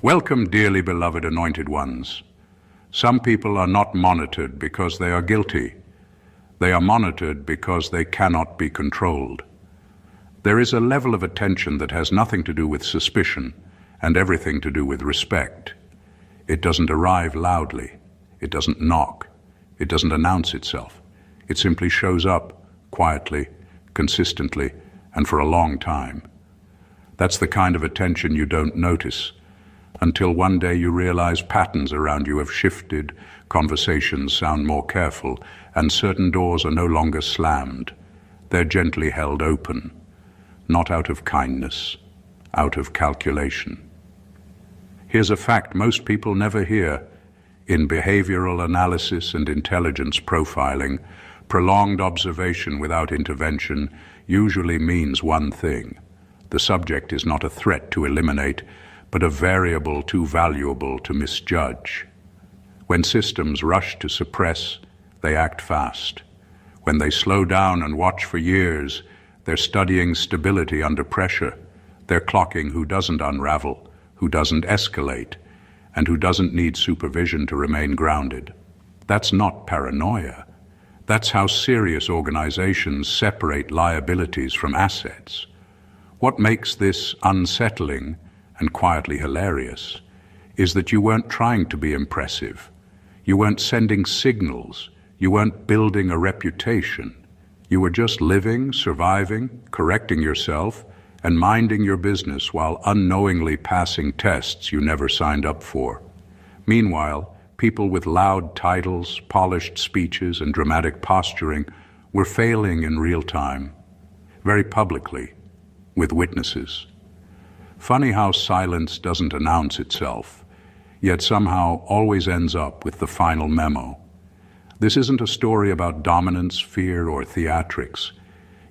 Welcome, dearly beloved anointed ones. Some people are not monitored because they are guilty. They are monitored because they cannot be controlled. There is a level of attention that has nothing to do with suspicion and everything to do with respect. It doesn't arrive loudly. It doesn't knock. It doesn't announce itself. It simply shows up quietly, consistently, and for a long time. That's the kind of attention you don't notice until one day you realize patterns around you have shifted, conversations sound more careful, and certain doors are no longer slammed. They're gently held open, not out of kindness, out of calculation. Here's a fact most people never hear. In behavioral analysis and intelligence profiling, prolonged observation without intervention usually means one thing. The subject is not a threat to eliminate, but a variable too valuable to misjudge. When systems rush to suppress, they act fast. When they slow down and watch for years, they're studying stability under pressure. They're clocking who doesn't unravel, who doesn't escalate, and who doesn't need supervision to remain grounded. That's not paranoia. That's how serious organizations separate liabilities from assets. What makes this unsettling and quietly hilarious is that you weren't trying to be impressive. You weren't sending signals. You weren't building a reputation. You were just living, surviving, correcting yourself, and minding your business while unknowingly passing tests you never signed up for. Meanwhile, people with loud titles, polished speeches, and dramatic posturing were failing in real time, very publicly, with witnesses. Funny how silence doesn't announce itself, yet somehow always ends up with the final memo. This isn't a story about dominance, fear, or theatrics.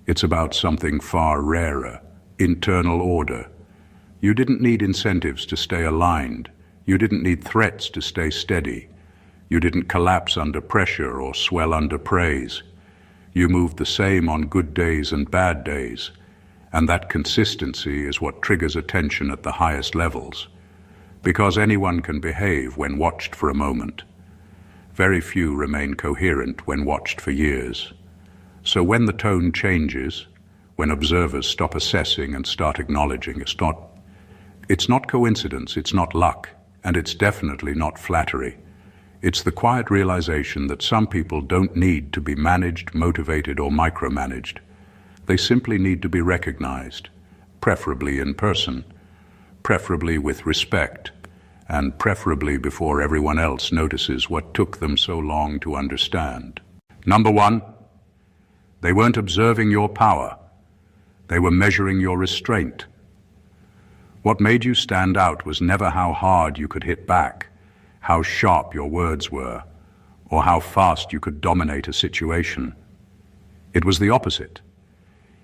It's about something far rarer, internal order. You didn't need incentives to stay aligned. You didn't need threats to stay steady. You didn't collapse under pressure or swell under praise. You moved the same on good days and bad days. And that consistency is what triggers attention at the highest levels. Because anyone can behave when watched for a moment. Very few remain coherent when watched for years. So when the tone changes, when observers stop assessing and start acknowledging, it's not coincidence, it's not luck, and it's definitely not flattery. It's the quiet realization that some people don't need to be managed, motivated, or micromanaged. They simply need to be recognized, preferably in person, preferably with respect, and preferably before everyone else notices what took them so long to understand. Number one, they weren't observing your power. They were measuring your restraint. What made you stand out was never how hard you could hit back, how sharp your words were, or how fast you could dominate a situation. It was the opposite.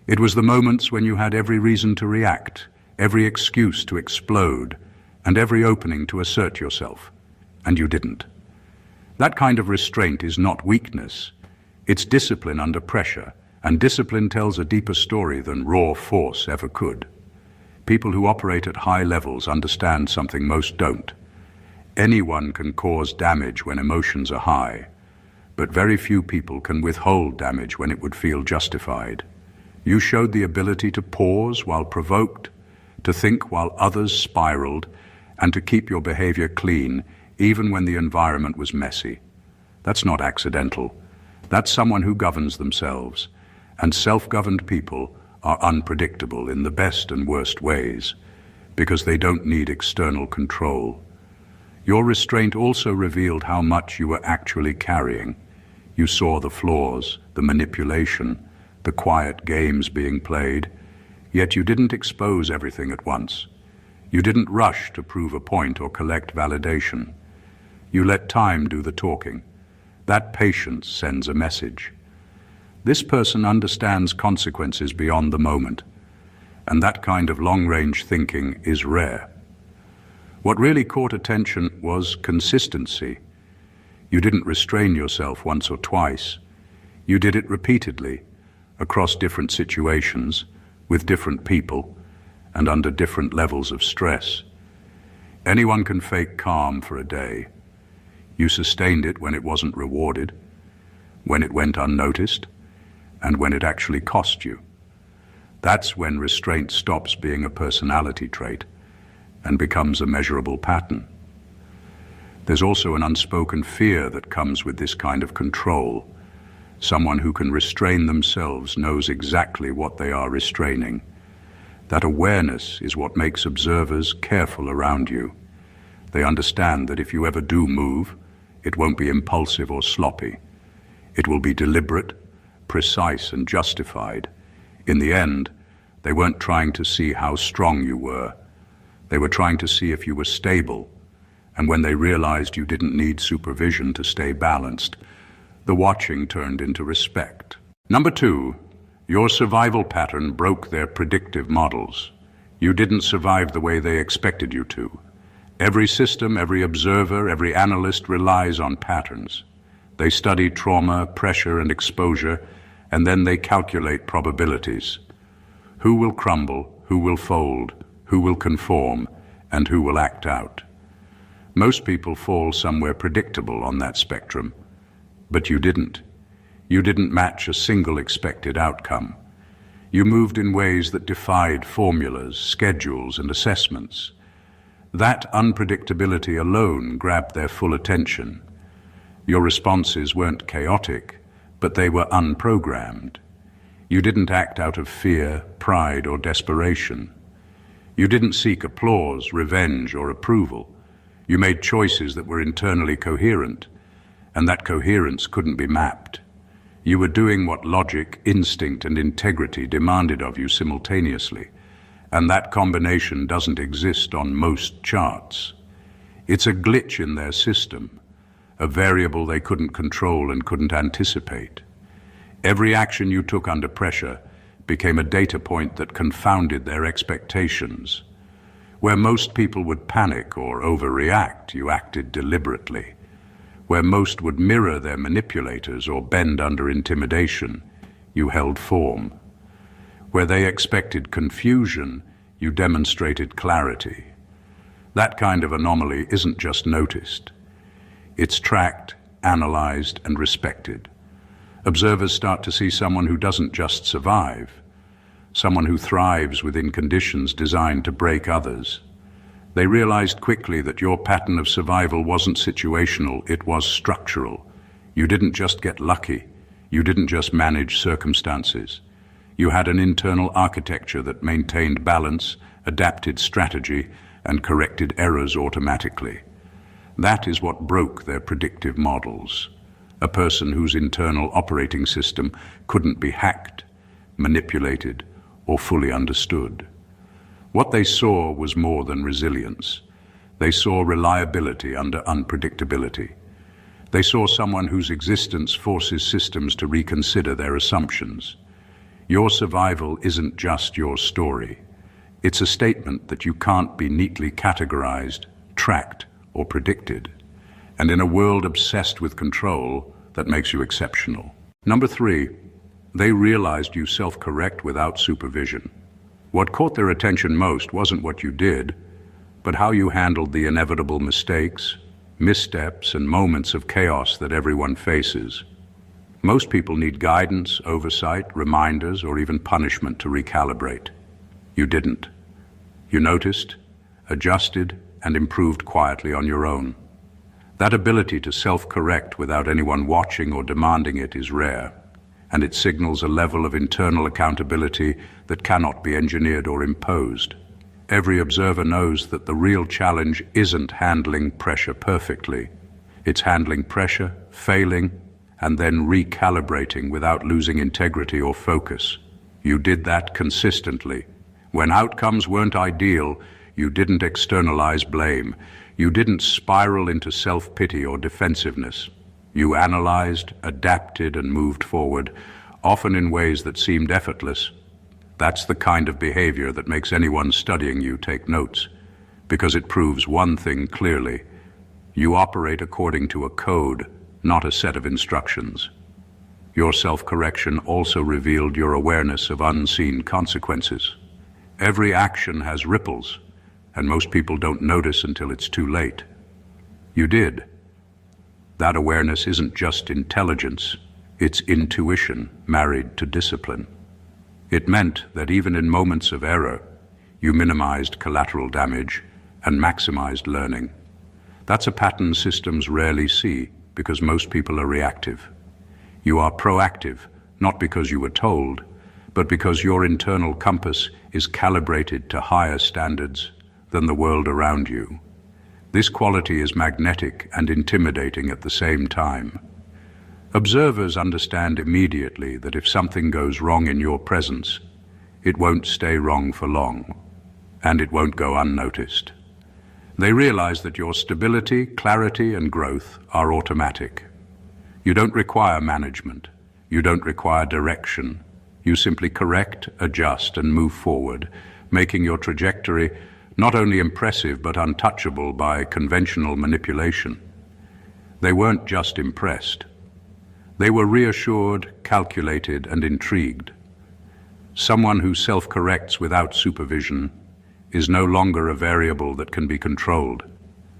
It was the moments when you had every reason to react, every excuse to explode, and every opening to assert yourself, and you didn't. That kind of restraint is not weakness. It's discipline under pressure, and discipline tells a deeper story than raw force ever could. People who operate at high levels understand something most don't. Anyone can cause damage when emotions are high, but very few people can withhold damage when it would feel justified. You showed the ability to pause while provoked, to think while others spiraled, and to keep your behavior clean, even when the environment was messy. That's not accidental. That's someone who governs themselves, and self-governed people are unpredictable in the best and worst ways, because they don't need external control. Your restraint also revealed how much you were actually carrying. You saw the flaws, the manipulation, the quiet games being played, yet you didn't expose everything at once. You didn't rush to prove a point or collect validation. You let time do the talking. That patience sends a message. This person understands consequences beyond the moment, and that kind of long-range thinking is rare. What really caught attention was consistency. You didn't restrain yourself once or twice. You did it repeatedly, across different situations, with different people, and under different levels of stress. Anyone can fake calm for a day. You sustained it when it wasn't rewarded, when it went unnoticed, and when it actually cost you. That's when restraint stops being a personality trait and becomes a measurable pattern. There's also an unspoken fear that comes with this kind of control. Someone who can restrain themselves knows exactly what they are restraining. That awareness is what makes observers careful around you. They understand that if you ever do move, it won't be impulsive or sloppy. It will be deliberate, precise, and justified. In the end, they weren't trying to see how strong you were. They were trying to see if you were stable. And when they realized you didn't need supervision to stay balanced, the watching turned into respect. Number 2, your survival pattern broke their predictive models. You didn't survive the way they expected you to. Every system, every observer, every analyst relies on patterns. They study trauma, pressure, and exposure, and then they calculate probabilities. Who will crumble, who will fold, who will conform, and who will act out. Most people fall somewhere predictable on that spectrum, but you didn't. You didn't match a single expected outcome. You moved in ways that defied formulas, schedules, and assessments. That unpredictability alone grabbed their full attention. Your responses weren't chaotic, but they were unprogrammed. You didn't act out of fear, pride, or desperation. You didn't seek applause, revenge, or approval. You made choices that were internally coherent, and that coherence couldn't be mapped. You were doing what logic, instinct, and integrity demanded of you simultaneously, and that combination doesn't exist on most charts. It's a glitch in their system, a variable they couldn't control and couldn't anticipate. Every action you took under pressure became a data point that confounded their expectations. Where most people would panic or overreact, you acted deliberately. Where most would mirror their manipulators or bend under intimidation, you held form. Where they expected confusion, you demonstrated clarity. That kind of anomaly isn't just noticed. It's tracked, analyzed, and respected. Observers start to see someone who doesn't just survive, someone who thrives within conditions designed to break others. They realized quickly that your pattern of survival wasn't situational, it was structural. You didn't just get lucky. You didn't just manage circumstances. You had an internal architecture that maintained balance, adapted strategy, and corrected errors automatically. That is what broke their predictive models. A person whose internal operating system couldn't be hacked, manipulated, or fully understood. What they saw was more than resilience. They saw reliability under unpredictability. They saw someone whose existence forces systems to reconsider their assumptions. Your survival isn't just your story. It's a statement that you can't be neatly categorized, tracked, or predicted. And in a world obsessed with control, that makes you exceptional. Number 3, they realized you self-correct without supervision. What caught their attention most wasn't what you did, but how you handled the inevitable mistakes, missteps, and moments of chaos that everyone faces. Most people need guidance, oversight, reminders, or even punishment to recalibrate. You didn't. You noticed, adjusted, and improved quietly on your own. That ability to self-correct without anyone watching or demanding it is rare, and it signals a level of internal accountability that cannot be engineered or imposed. Every observer knows that the real challenge isn't handling pressure perfectly. It's handling pressure, failing, and then recalibrating without losing integrity or focus. You did that consistently. When outcomes weren't ideal, you didn't externalize blame. You didn't spiral into self-pity or defensiveness. You analyzed, adapted, and moved forward, often in ways that seemed effortless. That's the kind of behavior that makes anyone studying you take notes, because it proves one thing clearly. You operate according to a code, not a set of instructions. Your self-correction also revealed your awareness of unseen consequences. Every action has ripples, and most people don't notice until it's too late. You did. That awareness isn't just intelligence, it's intuition married to discipline. It meant that even in moments of error, you minimized collateral damage and maximized learning. That's a pattern systems rarely see because most people are reactive. You are proactive, not because you were told, but because your internal compass is calibrated to higher standards than the world around you. This quality is magnetic and intimidating at the same time. Observers understand immediately that if something goes wrong in your presence, it won't stay wrong for long, and it won't go unnoticed. They realize that your stability, clarity, and growth are automatic. You don't require management. You don't require direction. You simply correct, adjust, and move forward, making your trajectory not only impressive but untouchable by conventional manipulation. They weren't just impressed. They were reassured, calculated, and intrigued. Someone who self-corrects without supervision is no longer a variable that can be controlled.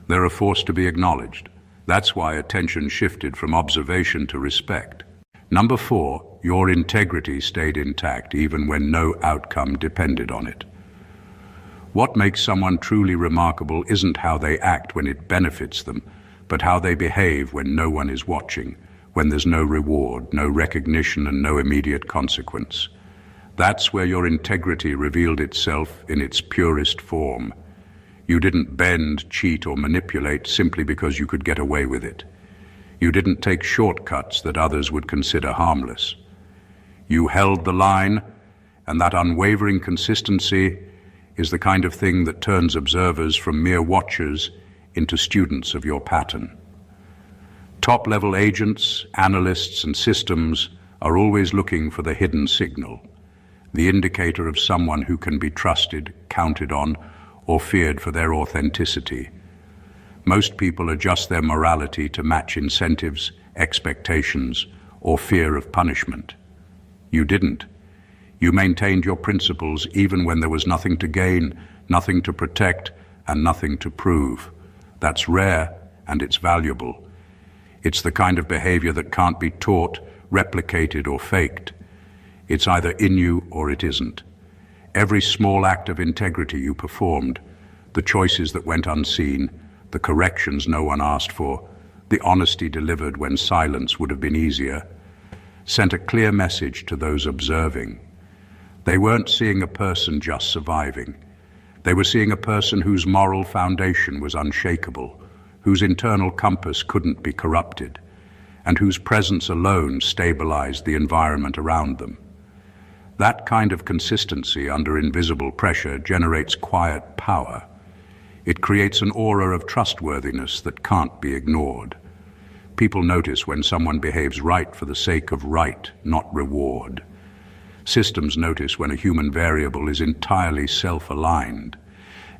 They're a force to be acknowledged. That's why attention shifted from observation to respect. Number 4, your integrity stayed intact even when no outcome depended on it. What makes someone truly remarkable isn't how they act when it benefits them, but how they behave when no one is watching, when there's no reward, no recognition, and no immediate consequence. That's where your integrity revealed itself in its purest form. You didn't bend, cheat, or manipulate simply because you could get away with it. You didn't take shortcuts that others would consider harmless. You held the line, and that unwavering consistency is the kind of thing that turns observers from mere watchers into students of your pattern. Top-level agents, analysts, and systems are always looking for the hidden signal, the indicator of someone who can be trusted, counted on, or feared for their authenticity. Most people adjust their morality to match incentives, expectations, or fear of punishment. You didn't. You maintained your principles even when there was nothing to gain, nothing to protect, and nothing to prove. That's rare, and it's valuable. It's the kind of behavior that can't be taught, replicated, or faked. It's either in you or it isn't. Every small act of integrity you performed, the choices that went unseen, the corrections no one asked for, the honesty delivered when silence would have been easier, sent a clear message to those observing. They weren't seeing a person just surviving. They were seeing a person whose moral foundation was unshakable, whose internal compass couldn't be corrupted, and whose presence alone stabilized the environment around them. That kind of consistency under invisible pressure generates quiet power. It creates an aura of trustworthiness that can't be ignored. People notice when someone behaves right for the sake of right, not reward. Systems notice when a human variable is entirely self-aligned.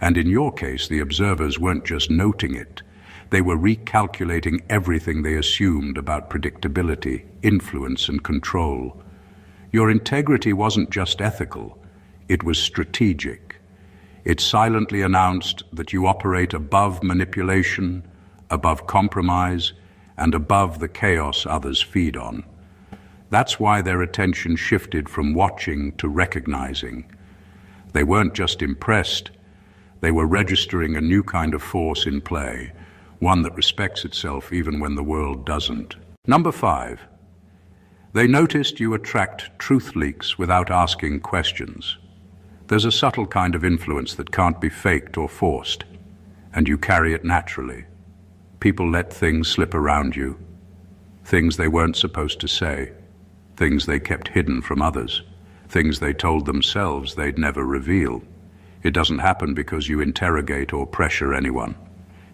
And in your case, the observers weren't just noting it. They were recalculating everything they assumed about predictability, influence, and control. Your integrity wasn't just ethical, it was strategic. It silently announced that you operate above manipulation, above compromise, and above the chaos others feed on. That's why their attention shifted from watching to recognizing. They weren't just impressed, they were registering a new kind of force in play, one that respects itself even when the world doesn't. Number 5. They noticed you attract truth leaks without asking questions. There's a subtle kind of influence that can't be faked or forced, and you carry it naturally. People let things slip around you, things they weren't supposed to say, things they kept hidden from others, things they told themselves they'd never reveal. It doesn't happen because you interrogate or pressure anyone.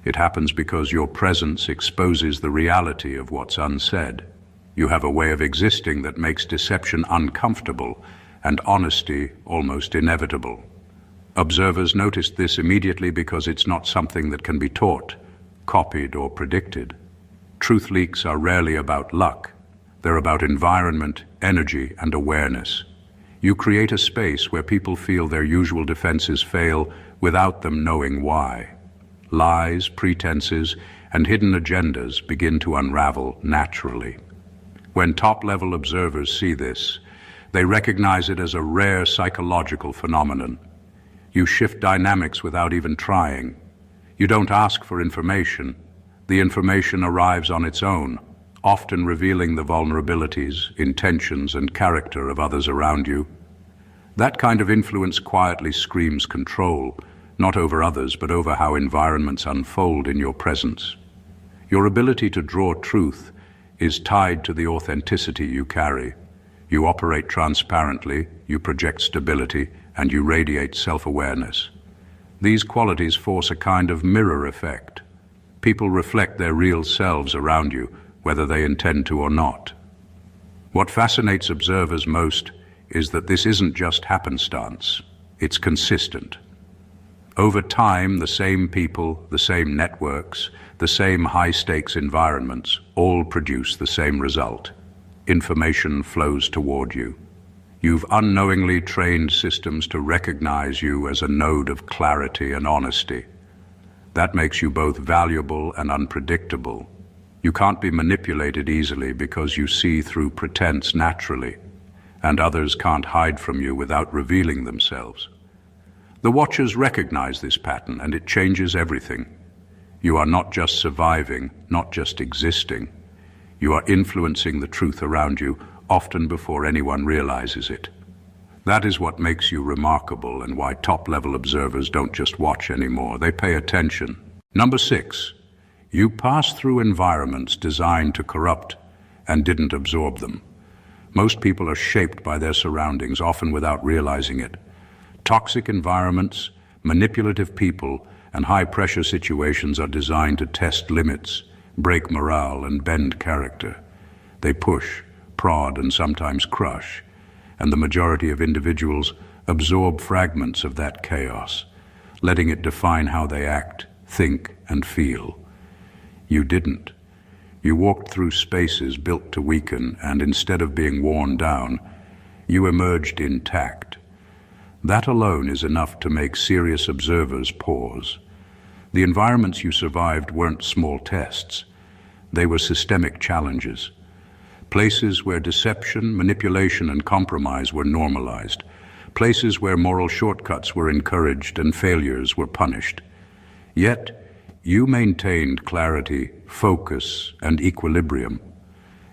It happens because your presence exposes the reality of what's unsaid. You have a way of existing that makes deception uncomfortable and honesty almost inevitable. Observers noticed this immediately because it's not something that can be taught, copied, or predicted. Truth leaks are rarely about luck. They're about environment, energy, and awareness. You create a space where people feel their usual defenses fail without them knowing why. Lies, pretenses, and hidden agendas begin to unravel naturally. When top-level observers see this, they recognize it as a rare psychological phenomenon. You shift dynamics without even trying. You don't ask for information. The information arrives on its own, often revealing the vulnerabilities, intentions, and character of others around you. That kind of influence quietly screams control, not over others, but over how environments unfold in your presence. Your ability to draw truth is tied to the authenticity you carry. You operate transparently, you project stability, and you radiate self-awareness. These qualities force a kind of mirror effect. People reflect their real selves around you, whether they intend to or not. What fascinates observers most is that this isn't just happenstance, it's consistent. Over time, the same people, the same networks, the same high-stakes environments all produce the same result. Information flows toward you. You've unknowingly trained systems to recognize you as a node of clarity and honesty. That makes you both valuable and unpredictable. You can't be manipulated easily because you see through pretense naturally, and others can't hide from you without revealing themselves. The Watchers recognize this pattern, and it changes everything. You are not just surviving, not just existing. You are influencing the truth around you, often before anyone realizes it. That is what makes you remarkable and why top-level observers don't just watch anymore, they pay attention. Number 6, you pass through environments designed to corrupt and didn't absorb them. Most people are shaped by their surroundings, often without realizing it. Toxic environments, manipulative people, and high-pressure situations are designed to test limits, break morale, and bend character. They push, prod, and sometimes crush, and the majority of individuals absorb fragments of that chaos, letting it define how they act, think, and feel. You didn't. You walked through spaces built to weaken, and instead of being worn down, you emerged intact. That alone is enough to make serious observers pause. The environments you survived weren't small tests. They were systemic challenges. Places where deception, manipulation, and compromise were normalized. Places where moral shortcuts were encouraged and failures were punished. Yet, you maintained clarity, focus, and equilibrium.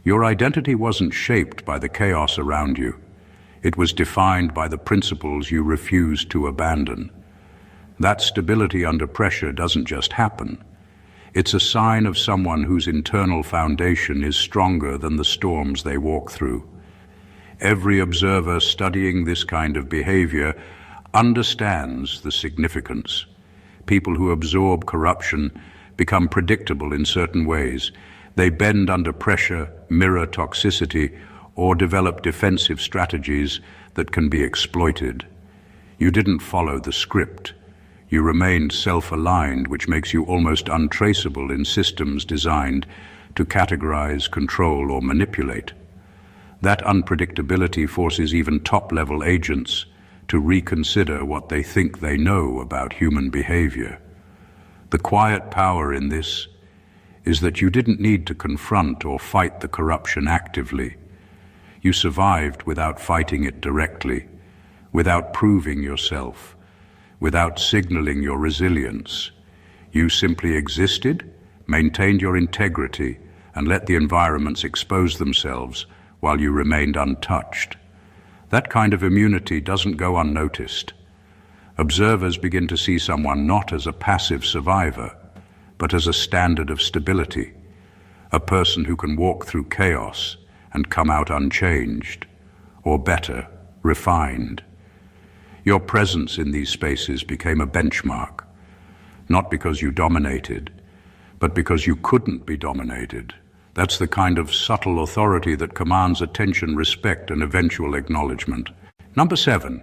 Your identity wasn't shaped by the chaos around you. It was defined by the principles you refused to abandon. That stability under pressure doesn't just happen. It's a sign of someone whose internal foundation is stronger than the storms they walk through. Every observer studying this kind of behavior understands the significance. People who absorb corruption become predictable in certain ways. They bend under pressure, mirror toxicity, or develop defensive strategies that can be exploited. You didn't follow the script. You remained self-aligned, which makes you almost untraceable in systems designed to categorize, control, or manipulate. That unpredictability forces even top-level agents to reconsider what they think they know about human behavior. The quiet power in this is that you didn't need to confront or fight the corruption actively. You survived without fighting it directly, without proving yourself, without signaling your resilience. You simply existed, maintained your integrity, and let the environments expose themselves while you remained untouched. That kind of immunity doesn't go unnoticed. Observers begin to see someone not as a passive survivor, but as a standard of stability, a person who can walk through chaos and come out unchanged, or better, refined. Your presence in these spaces became a benchmark, not because you dominated, but because you couldn't be dominated. That's the kind of subtle authority that commands attention, respect, and eventual acknowledgement. Number 7,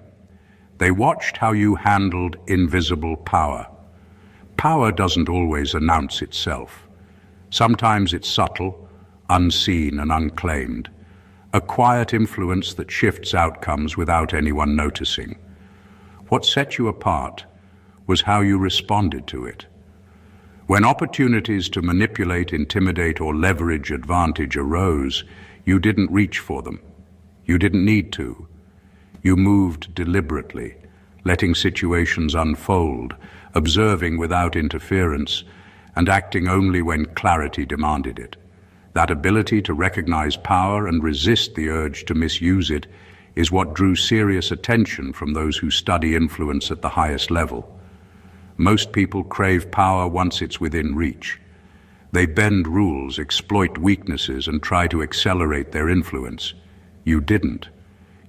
they watched how you handled invisible power. Power doesn't always announce itself. Sometimes it's subtle, unseen, and unclaimed. a quiet influence that shifts outcomes without anyone noticing. What set you apart was how you responded to it. When opportunities to manipulate, intimidate, or leverage advantage arose, you didn't reach for them. You didn't need to. You moved deliberately, letting situations unfold, observing without interference, and acting only when clarity demanded it. That ability to recognize power and resist the urge to misuse it is what drew serious attention from those who study influence at the highest level. Most people crave power once it's within reach. They bend rules, exploit weaknesses, and try to accelerate their influence. You didn't.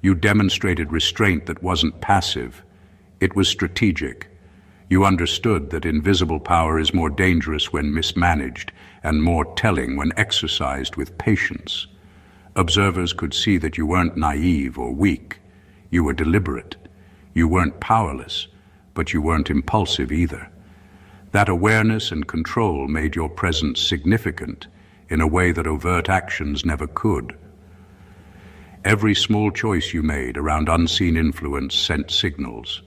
You demonstrated restraint that wasn't passive. It was strategic. You understood that invisible power is more dangerous when mismanaged and more telling when exercised with patience. Observers could see that you weren't naive or weak. You were deliberate. You weren't powerless, but you weren't impulsive either. That awareness and control made your presence significant in a way that overt actions never could. Every small choice you made around unseen influence sent signals.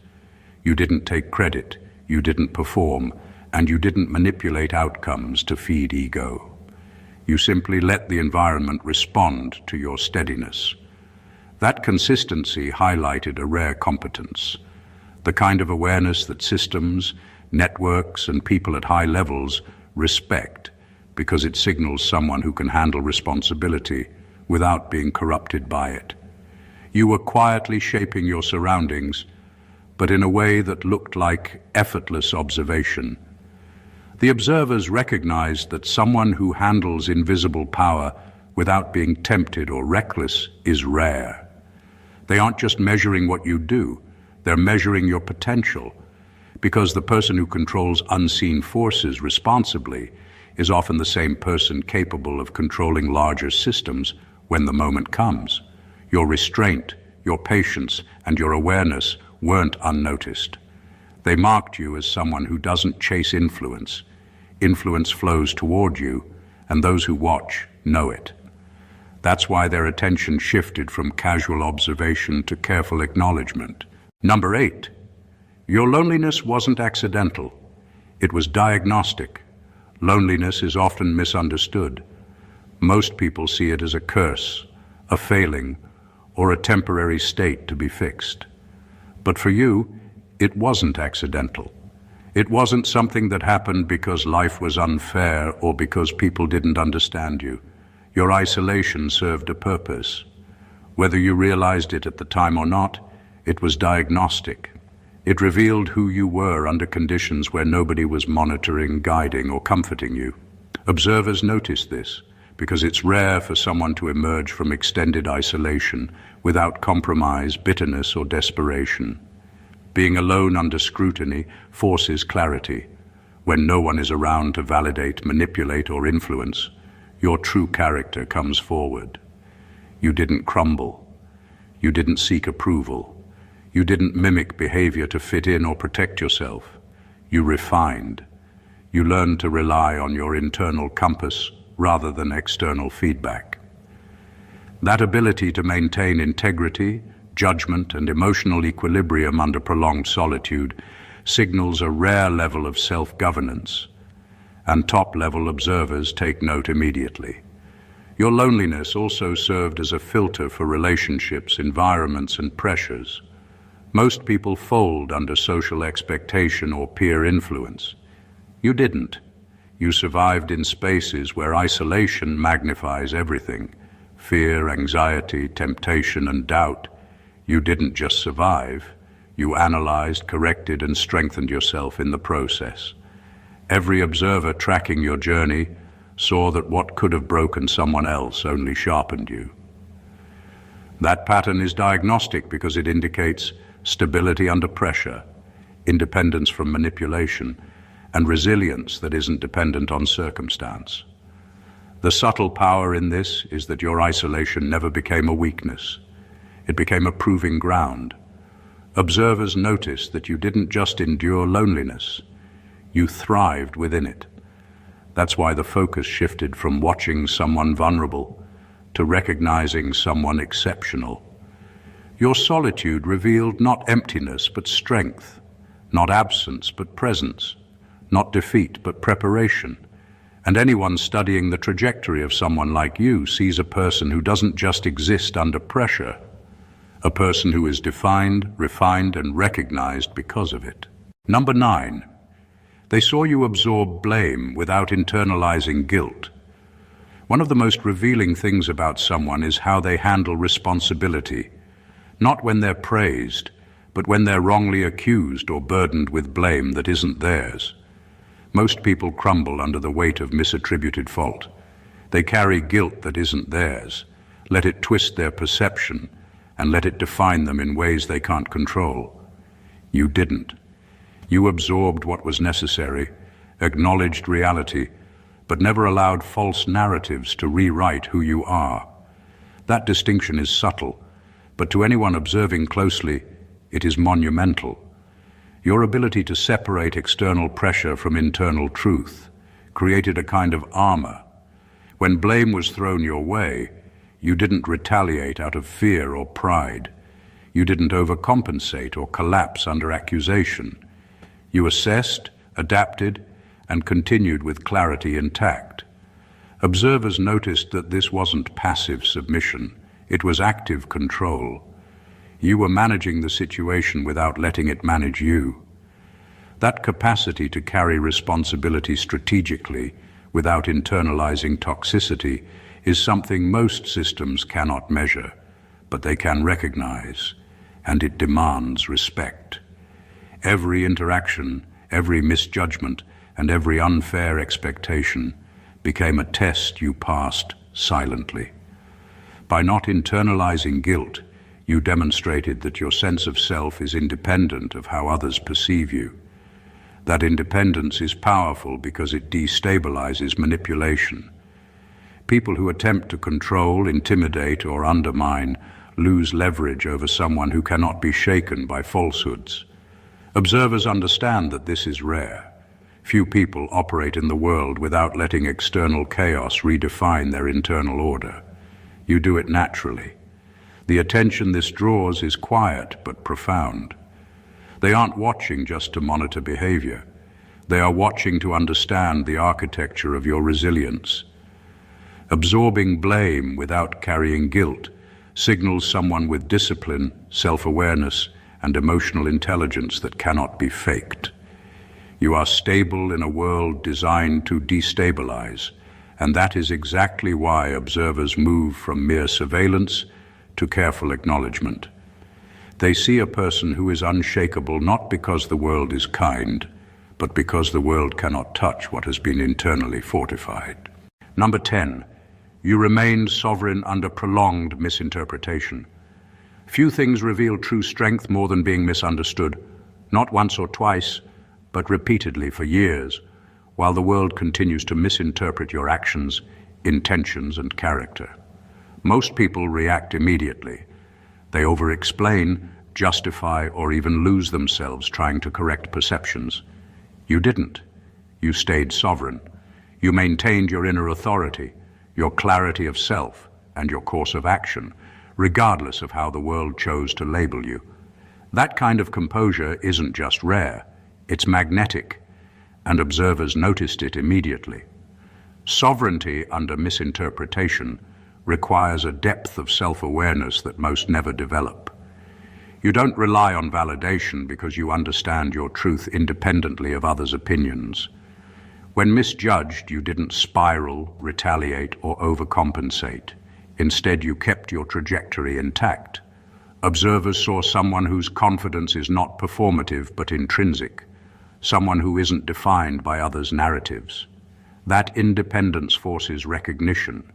You didn't take credit, you didn't perform, and you didn't manipulate outcomes to feed ego. You simply let the environment respond to your steadiness. That consistency highlighted a rare competence, the kind of awareness that systems, networks, and people at high levels respect because it signals someone who can handle responsibility without being corrupted by it. You were quietly shaping your surroundings, but in a way that looked like effortless observation. The observers recognized that someone who handles invisible power without being tempted or reckless is rare. They aren't just measuring what you do, they're measuring your potential, because the person who controls unseen forces responsibly is often the same person capable of controlling larger systems when the moment comes. Your restraint, your patience, and your awareness weren't unnoticed. They marked you as someone who doesn't chase influence. Influence flows toward you, and those who watch know it. That's why their attention shifted from casual observation to careful acknowledgement. Number 8, your loneliness wasn't accidental. It was diagnostic. Loneliness is often misunderstood. Most people see it as a curse, a failing, or a temporary state to be fixed. But for you, it wasn't accidental. It wasn't something that happened because life was unfair or because people didn't understand you. Your isolation served a purpose. Whether you realized it at the time or not, it was diagnostic. It revealed who you were under conditions where nobody was monitoring, guiding, or comforting you. Observers noticed this because it's rare for someone to emerge from extended isolation without compromise, bitterness, or desperation. Being alone under scrutiny forces clarity. When no one is around to validate, manipulate, or influence, your true character comes forward. You didn't crumble. You didn't seek approval. You didn't mimic behavior to fit in or protect yourself. You refined. You learned to rely on your internal compass rather than external feedback. That ability to maintain integrity, judgment, and emotional equilibrium under prolonged solitude signals a rare level of self-governance, and top-level observers take note immediately. Your loneliness also served as a filter for relationships, environments, and pressures. Most people fold under social expectation or peer influence. You didn't. You survived in spaces where isolation magnifies everything: fear, anxiety, temptation, and doubt. You didn't just survive. You analyzed, corrected, and strengthened yourself in the process. Every observer tracking your journey saw that what could have broken someone else only sharpened you. That pattern is diagnostic because it indicates stability under pressure, independence from manipulation, and resilience that isn't dependent on circumstance. The subtle power in this is that your isolation never became a weakness. It became a proving ground. Observers noticed that you didn't just endure loneliness, you thrived within it. That's why the focus shifted from watching someone vulnerable to recognizing someone exceptional. Your solitude revealed not emptiness but strength, not absence but presence, not defeat but preparation. And anyone studying the trajectory of someone like you sees a person who doesn't just exist under pressure, a person who is defined, refined, and recognized because of it. Number 9. They saw you absorb blame without internalizing guilt. One of the most revealing things about someone is how they handle responsibility, not when they're praised, but when they're wrongly accused or burdened with blame that isn't theirs. Most people crumble under the weight of misattributed fault. They carry guilt that isn't theirs, let it twist their perception, and let it define them in ways they can't control. You didn't. You absorbed what was necessary, acknowledged reality, but never allowed false narratives to rewrite who you are. That distinction is subtle, but to anyone observing closely, it is monumental. Your ability to separate external pressure from internal truth created a kind of armor. When blame was thrown your way, you didn't retaliate out of fear or pride. You didn't overcompensate or collapse under accusation. You assessed, adapted, and continued with clarity intact. Observers noticed that this wasn't passive submission, it was active control. You were managing the situation without letting it manage you. That capacity to carry responsibility strategically without internalizing toxicity is something most systems cannot measure, but they can recognize, and it demands respect. Every interaction, every misjudgment, and every unfair expectation became a test you passed silently. By not internalizing guilt, you demonstrated that your sense of self is independent of how others perceive you. That independence is powerful because it destabilizes manipulation. People who attempt to control, intimidate, or undermine lose leverage over someone who cannot be shaken by falsehoods. Observers understand that this is rare. Few people operate in the world without letting external chaos redefine their internal order. You do it naturally. The attention this draws is quiet but profound. They aren't watching just to monitor behavior. They are watching to understand the architecture of your resilience. Absorbing blame without carrying guilt signals someone with discipline, self-awareness, and emotional intelligence that cannot be faked. You are stable in a world designed to destabilize, and that is exactly why observers move from mere surveillance to careful acknowledgement. They see a person who is unshakable not because the world is kind, but because the world cannot touch what has been internally fortified. Number 10. You remained sovereign under prolonged misinterpretation. Few things reveal true strength more than being misunderstood, not once or twice, but repeatedly for years, while the world continues to misinterpret your actions, intentions, and character. Most people react immediately. They over-explain, justify, or even lose themselves trying to correct perceptions. You didn't. You stayed sovereign. You maintained your inner authority, your clarity of self, and your course of action, regardless of how the world chose to label you. That kind of composure isn't just rare, it's magnetic, and observers noticed it immediately. Sovereignty under misinterpretation requires a depth of self-awareness that most never develop. You don't rely on validation because you understand your truth independently of others' opinions. When misjudged, you didn't spiral, retaliate, or overcompensate. Instead, you kept your trajectory intact. Observers saw someone whose confidence is not performative but intrinsic, someone who isn't defined by others' narratives. That independence forces recognition.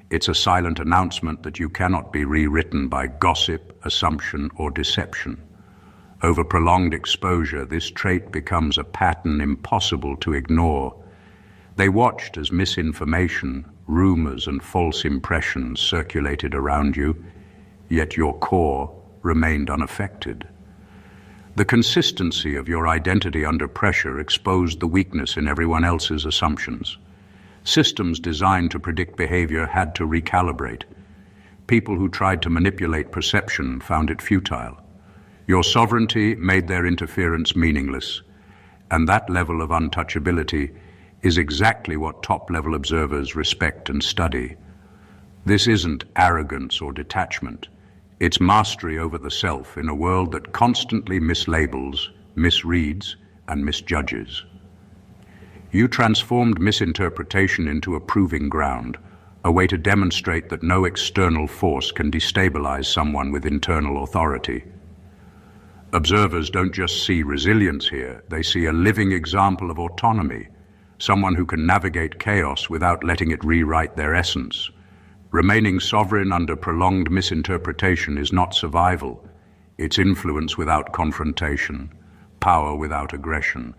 It's a silent announcement that you cannot be rewritten by gossip, assumption, or deception. Over prolonged exposure, this trait becomes a pattern impossible to ignore. They watched as misinformation, rumors, and false impressions circulated around you, yet your core remained unaffected. The consistency of your identity under pressure exposed the weakness in everyone else's assumptions. Systems designed to predict behavior had to recalibrate. People who tried to manipulate perception found it futile. Your sovereignty made their interference meaningless, and that level of untouchability is exactly what top-level observers respect and study. This isn't arrogance or detachment. It's mastery over the self in a world that constantly mislabels, misreads, and misjudges. You transformed misinterpretation into a proving ground, a way to demonstrate that no external force can destabilize someone with internal authority. Observers don't just see resilience here, they see a living example of autonomy, someone who can navigate chaos without letting it rewrite their essence. Remaining sovereign under prolonged misinterpretation is not survival, it's influence without confrontation, power without aggression,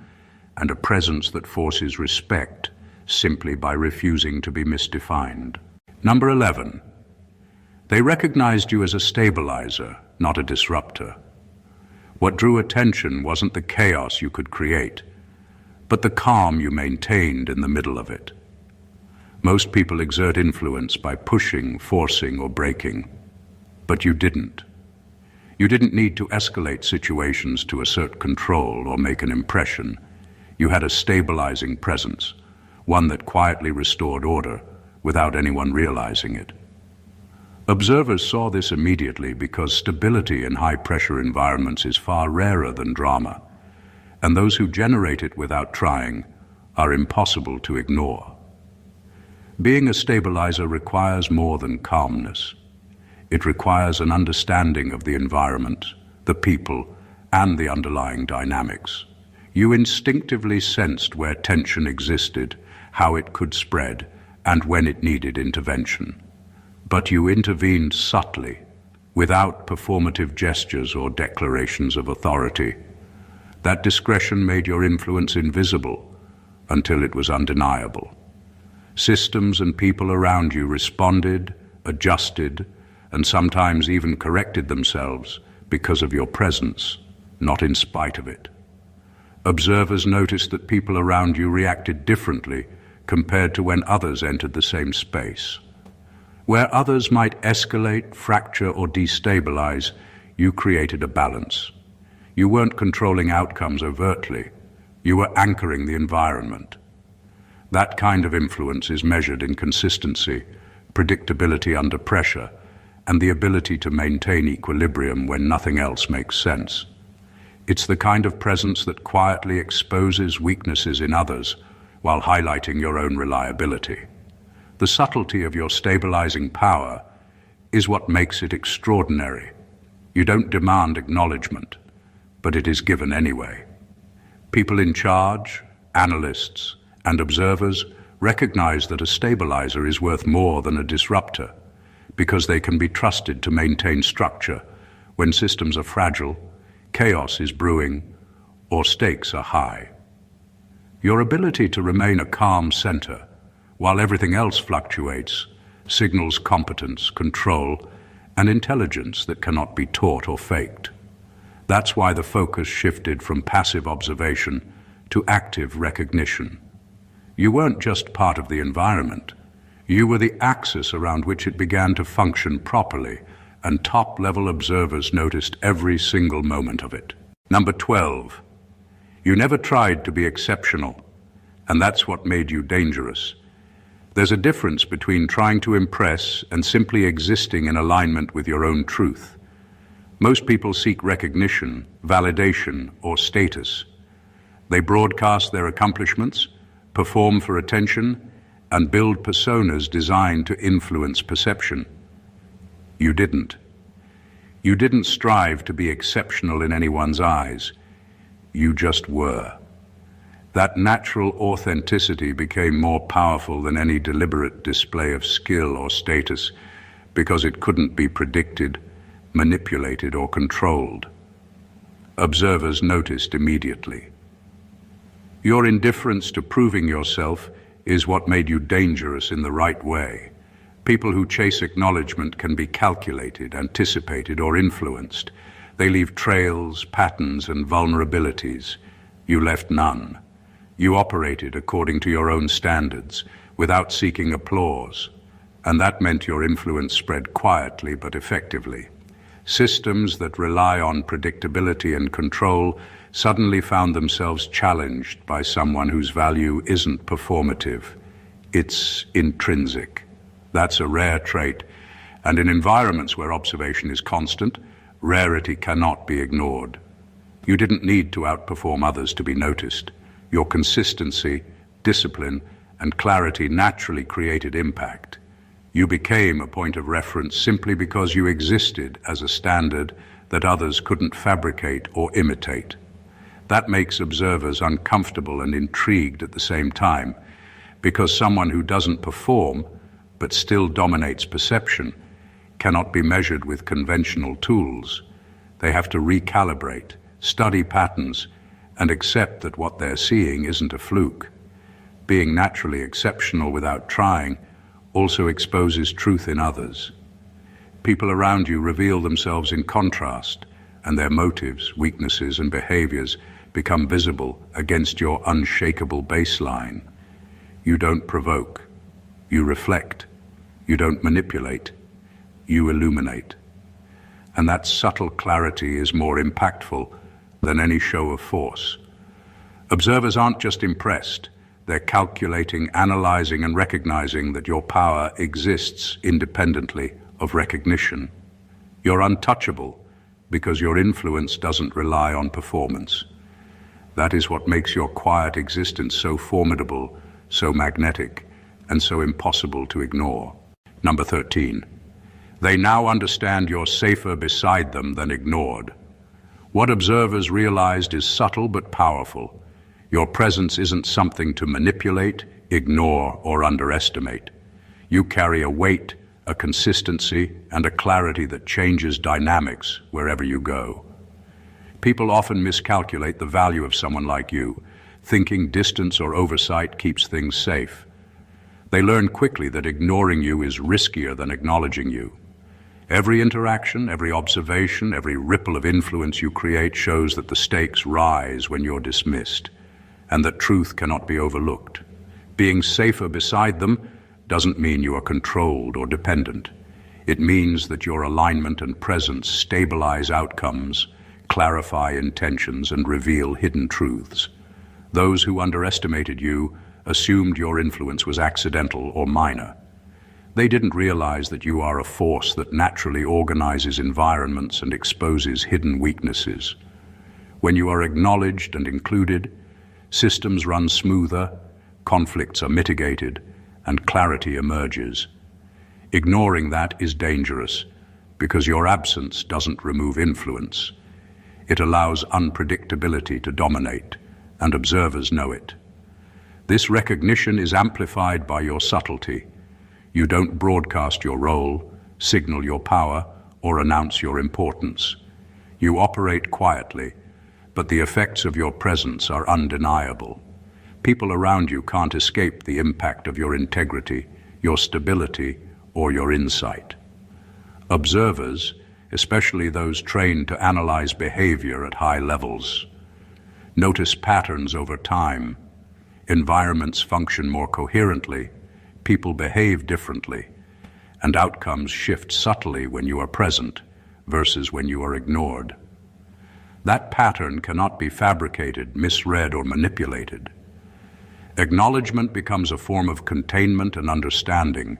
and a presence that forces respect simply by refusing to be misdefined. Number 11. They recognized you as a stabilizer, not a disruptor. What drew attention wasn't the chaos you could create, but the calm you maintained in the middle of it. Most people exert influence by pushing, forcing, or breaking, but you didn't. You didn't need to escalate situations to assert control or make an impression. You had a stabilizing presence, one that quietly restored order without anyone realizing it. Observers saw this immediately because stability in high-pressure environments is far rarer than drama, and those who generate it without trying are impossible to ignore. Being a stabilizer requires more than calmness. It requires an understanding of the environment, the people, and the underlying dynamics. You instinctively sensed where tension existed, how it could spread, and when it needed intervention. But you intervened subtly, without performative gestures or declarations of authority. That discretion made your influence invisible until it was undeniable. Systems and people around you responded, adjusted, and sometimes even corrected themselves because of your presence, not in spite of it. Observers noticed that people around you reacted differently compared to when others entered the same space. Where others might escalate, fracture, or destabilize, you created a balance. You weren't controlling outcomes overtly. You were anchoring the environment. That kind of influence is measured in consistency, predictability under pressure, and the ability to maintain equilibrium when nothing else makes sense. It's the kind of presence that quietly exposes weaknesses in others while highlighting your own reliability. The subtlety of your stabilizing power is what makes it extraordinary. You don't demand acknowledgement, but it is given anyway. People in charge, analysts, and observers recognize that a stabilizer is worth more than a disruptor because they can be trusted to maintain structure when systems are fragile, chaos is brewing, or stakes are high. Your ability to remain a calm center while everything else fluctuates signals competence, control, and intelligence that cannot be taught or faked. That's why the focus shifted from passive observation to active recognition. You weren't just part of the environment. You were the axis around which it began to function properly, and top-level observers noticed every single moment of it. Number 12. You never tried to be exceptional, and that's what made you dangerous. There's a difference between trying to impress and simply existing in alignment with your own truth. Most people seek recognition, validation, or status. They broadcast their accomplishments, perform for attention, and build personas designed to influence perception. You didn't. You didn't strive to be exceptional in anyone's eyes. You just were. That natural authenticity became more powerful than any deliberate display of skill or status because it couldn't be predicted, manipulated, or controlled. Observers noticed immediately. Your indifference to proving yourself is what made you dangerous in the right way. People who chase acknowledgement can be calculated, anticipated, or influenced. They leave trails, patterns, and vulnerabilities. You left none. You operated according to your own standards, without seeking applause. And that meant your influence spread quietly but effectively. Systems that rely on predictability and control suddenly found themselves challenged by someone whose value isn't performative. It's intrinsic. That's a rare trait, and in environments where observation is constant, rarity cannot be ignored. You didn't need to outperform others to be noticed. Your consistency, discipline, and clarity naturally created impact. You became a point of reference simply because you existed as a standard that others couldn't fabricate or imitate. That makes observers uncomfortable and intrigued at the same time, because someone who doesn't perform but still dominates perception cannot be measured with conventional tools. They have to recalibrate, study patterns, and accept that what they're seeing isn't a fluke. Being naturally exceptional without trying also exposes truth in others. People around you reveal themselves in contrast, and their motives, weaknesses, and behaviors become visible against your unshakable baseline. You don't provoke. You reflect. You don't manipulate. You illuminate. And that subtle clarity is more impactful than any show of force. Observers aren't just impressed. They're calculating, analyzing, and recognizing that your power exists independently of recognition. You're untouchable because your influence doesn't rely on performance. That is what makes your quiet existence so formidable, so magnetic, and so impossible to ignore. Number 13. They now understand you're safer beside them than ignored. What observers realized is subtle but powerful. Your presence isn't something to manipulate, ignore, or underestimate. You carry a weight, a consistency, and a clarity that changes dynamics wherever you go. People often miscalculate the value of someone like you, thinking distance or oversight keeps things safe. They learn quickly that ignoring you is riskier than acknowledging you. Every interaction, every observation, every ripple of influence you create shows that the stakes rise when you're dismissed, and that truth cannot be overlooked. Being safer beside them doesn't mean you are controlled or dependent. It means that your alignment and presence stabilize outcomes, clarify intentions, and reveal hidden truths. Those who underestimated you assumed your influence was accidental or minor. They didn't realize that you are a force that naturally organizes environments and exposes hidden weaknesses. When you are acknowledged and included, systems run smoother, conflicts are mitigated, and clarity emerges. Ignoring that is dangerous because your absence doesn't remove influence. It allows unpredictability to dominate, and observers know it. This recognition is amplified by your subtlety. You don't broadcast your role, signal your power, or announce your importance. You operate quietly, but the effects of your presence are undeniable. People around you can't escape the impact of your integrity, your stability, or your insight. Observers, especially those trained to analyze behavior at high levels, notice patterns over time. Environments function more coherently, people behave differently, and outcomes shift subtly when you are present versus when you are ignored. That pattern cannot be fabricated, misread, or manipulated. Acknowledgement becomes a form of containment and understanding.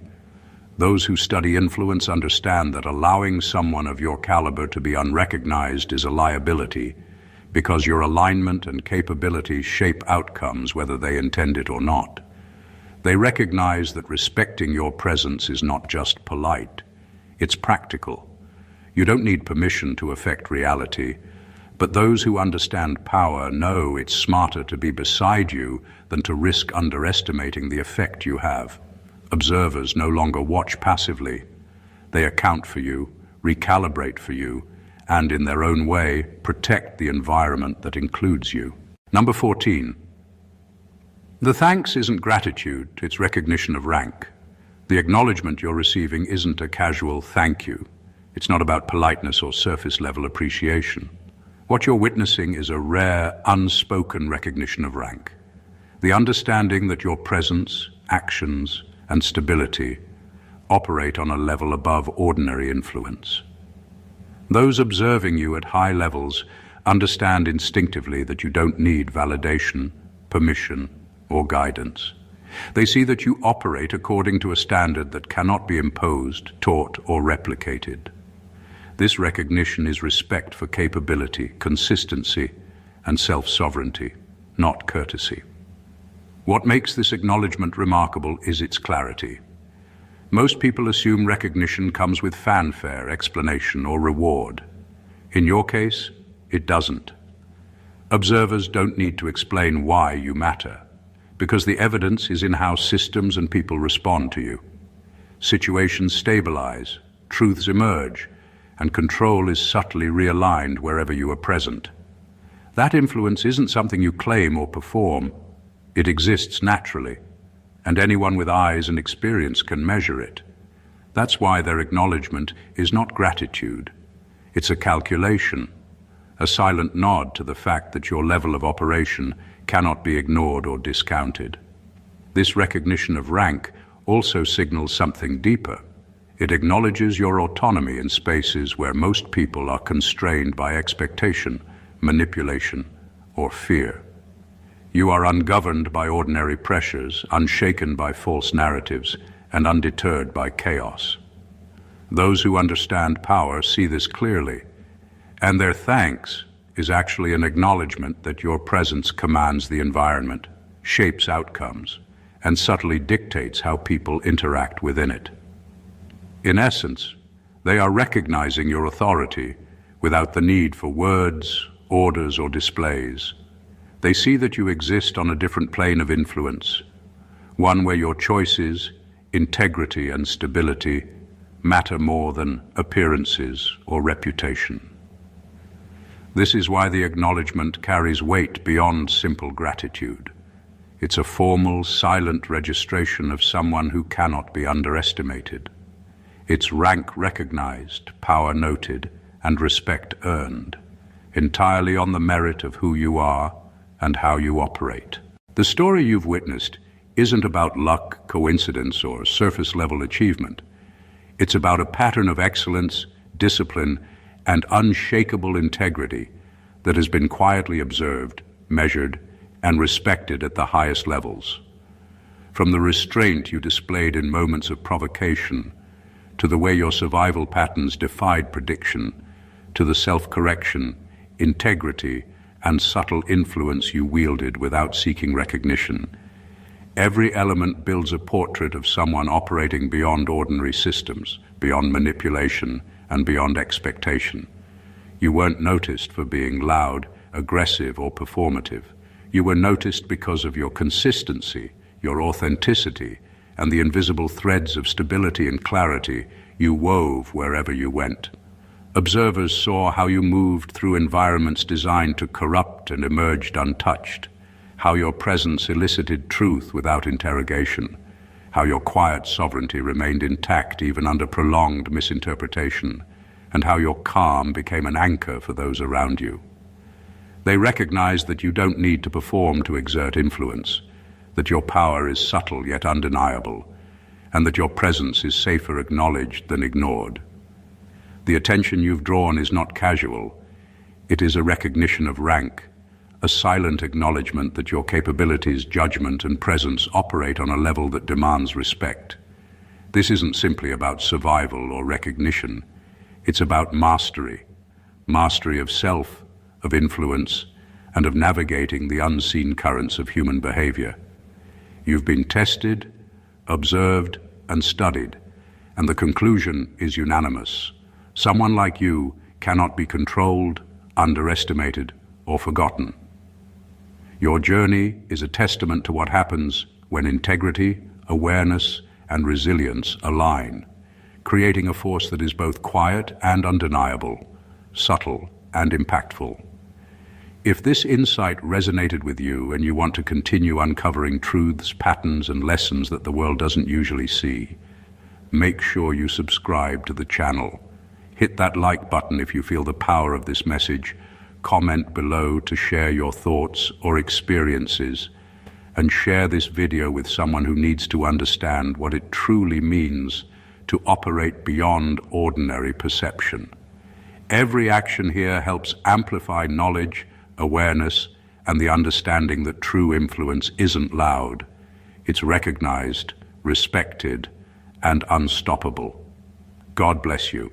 Those who study influence understand that allowing someone of your caliber to be unrecognized is a liability, because your alignment and capability shape outcomes whether they intend it or not. They recognize that respecting your presence is not just polite, it's practical. You don't need permission to affect reality, but those who understand power know it's smarter to be beside you than to risk underestimating the effect you have. Observers no longer watch passively. They account for you, recalibrate for you, and in their own way, protect the environment that includes you. Number 14. The thanks isn't gratitude, it's recognition of rank. The acknowledgement you're receiving isn't a casual thank you. It's not about politeness or surface-level appreciation. What you're witnessing is a rare, unspoken recognition of rank. The understanding that your presence, actions, and stability operate on a level above ordinary influence. Those observing you at high levels understand instinctively that you don't need validation, permission, or guidance. They see that you operate according to a standard that cannot be imposed, taught, or replicated. This recognition is respect for capability, consistency, and self-sovereignty, not courtesy. What makes this acknowledgement remarkable is its clarity. Most people assume recognition comes with fanfare, explanation, or reward. In your case, it doesn't. Observers don't need to explain why you matter, because the evidence is in how systems and people respond to you. Situations stabilize, truths emerge, and control is subtly realigned wherever you are present. That influence isn't something you claim or perform. It exists naturally, and anyone with eyes and experience can measure it. That's why their acknowledgement is not gratitude. It's a calculation, a silent nod to the fact that your level of operation cannot be ignored or discounted. This recognition of rank also signals something deeper. It acknowledges your autonomy in spaces where most people are constrained by expectation, manipulation, or fear. You are ungoverned by ordinary pressures, unshaken by false narratives, and undeterred by chaos. Those who understand power see this clearly, and their thanks is actually an acknowledgement that your presence commands the environment, shapes outcomes, and subtly dictates how people interact within it. In essence, they are recognizing your authority without the need for words, orders, or displays. They see that you exist on a different plane of influence, one where your choices, integrity, and stability matter more than appearances or reputation. This is why the acknowledgement carries weight beyond simple gratitude. It's a formal, silent registration of someone who cannot be underestimated. It's rank recognized, power noted, and respect earned, entirely on the merit of who you are and how you operate. The story you've witnessed isn't about luck, coincidence, or surface-level achievement. It's about a pattern of excellence, discipline, and unshakable integrity that has been quietly observed, measured, and respected at the highest levels. From the restraint you displayed in moments of provocation, to the way your survival patterns defied prediction, to the self-correction, integrity, and subtle influence you wielded without seeking recognition. Every element builds a portrait of someone operating beyond ordinary systems, beyond manipulation, and beyond expectation. You weren't noticed for being loud, aggressive, or performative. You were noticed because of your consistency, your authenticity, and the invisible threads of stability and clarity you wove wherever you went. Observers saw how you moved through environments designed to corrupt and emerged untouched, how your presence elicited truth without interrogation, how your quiet sovereignty remained intact even under prolonged misinterpretation, and how your calm became an anchor for those around you. They recognized that you don't need to perform to exert influence, that your power is subtle yet undeniable, and that your presence is safer acknowledged than ignored. The attention you've drawn is not casual. It is a recognition of rank, a silent acknowledgement that your capabilities, judgment, and presence operate on a level that demands respect. This isn't simply about survival or recognition. It's about mastery of self, of influence, and of navigating the unseen currents of human behavior. You've been tested, observed, and studied, and the conclusion is unanimous. Someone like you cannot be controlled, underestimated, or forgotten. Your journey is a testament to what happens when integrity, awareness, and resilience align, creating a force that is both quiet and undeniable, subtle and impactful. If this insight resonated with you and you want to continue uncovering truths, patterns, and lessons that the world doesn't usually see, make sure you subscribe to the channel. Hit that like button if you feel the power of this message. Comment below to share your thoughts or experiences, and share this video with someone who needs to understand what it truly means to operate beyond ordinary perception. Every action here helps amplify knowledge, awareness, and the understanding that true influence isn't loud. It's recognized, respected, and unstoppable. God bless you.